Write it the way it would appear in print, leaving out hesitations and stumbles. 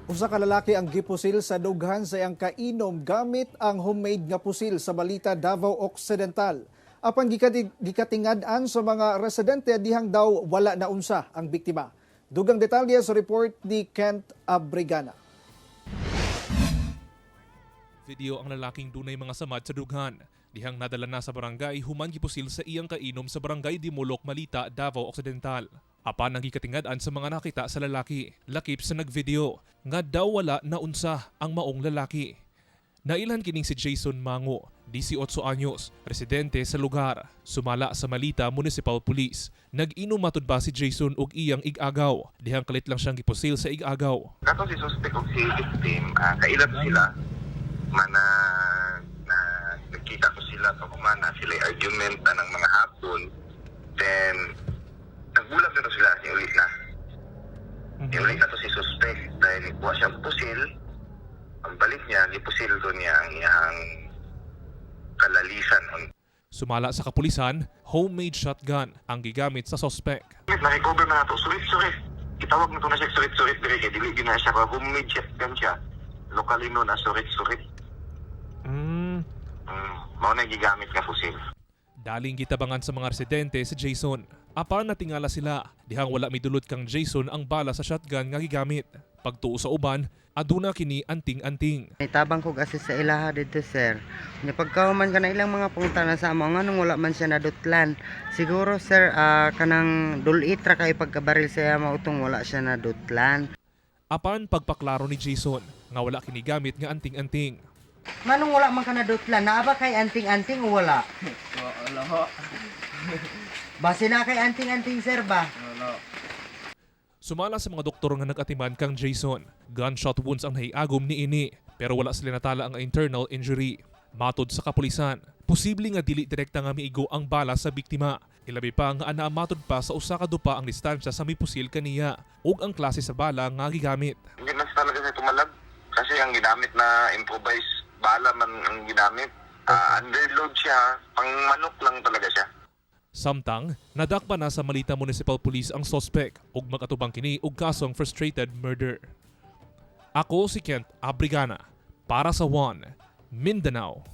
Usa ka lalaki ang gipusil sa dughan sa iyang kainom gamit ang homemade nga pusil sa Balita, Davao Occidental. Apan gikatingad-an sa mga residente dihang daw wala na unsa ang biktima. Dugang detalye sa report ni Kent Abrigana. Video ang lalaking dunay mga samad sa dughan. Dihang nadala na sa barangay, human gipusil sa iyang kainom sa barangay Dimulok, Malita, Davao Occidental. Apan ang gikatingad-an sa mga nakita sa lalaki, lakip sa nagvideo, nga daw wala na unsa ang maong lalaki. Nailan kining si Jason Mango, 18 anyos, residente sa lugar, sumala sa Malita Municipal Police. Nag-inom matud ba si Jason og iyang ig-agaw, dihang kalit lang siyang gipusil sa ig-agaw. Kato si suspect o si victim, kailan sila, mana nagkita ko sila pag umana sila argument ng mga hapon, then nagbulag na to sila ulit na. Ulit na to si suspect dahil kuha siyang pusil, ang balik niya, gipusil to niya ang iyang kalalisan. Sumala sa kapulisan, homemade shotgun ang gigamit sa suspect. Na-recover na ito, surit-surit. Itawag na ito na siya surit-surit dire kaya dili na siya ka homemade shotgun siya. Locally no na surit-surit. Mao na gigamit nga pusil. Daling gitabangan sa mga residente si Jason. Apan natingala sila, dihang wala midulot kang Jason ang bala sa shotgun nga gigamit. Pagtuo sa uban, aduna kini anting-anting. Itabang ko kasi sa ilaha dito, sir. Ni pagkahuman ka na ilang mga punta na sa amo nga nung wala man siya nadutlan. Siguro, sir, kanang dulitra kay pagkabaril siya mautong wala siya nadutlan. Apan pagpaklaro ni Jason nga wala kini gamit nga anting-anting. Manong wala man ka nadutlan, naaba kay anting-anting o wala? Wala ho. Base na kay anting-anting, sir ba? Wala. Sumala sa mga doktor nga nag-atiman kang Jason, gunshot wounds ang nahiagom ni ini, pero wala sila natala ang internal injury. Matod sa kapulisan, posible nga dili direkta nga miigo ang bala sa biktima. Ilabi pa nga ana matod pa sa usa ka dupa ang distansya sa may pusil kaniya ug ang klase sa bala nga gigamit. Hindi na talaga siya tumalag kasi ang ginamit na improvised bala man ang ginamit. Underload siya, pang manok lang talaga siya. Samtang, nadakpa na sa Malita Municipal Police ang suspect ug makatubang kini og kasong frustrated murder. Ako si Kent Abrigana para sa One Mindanao.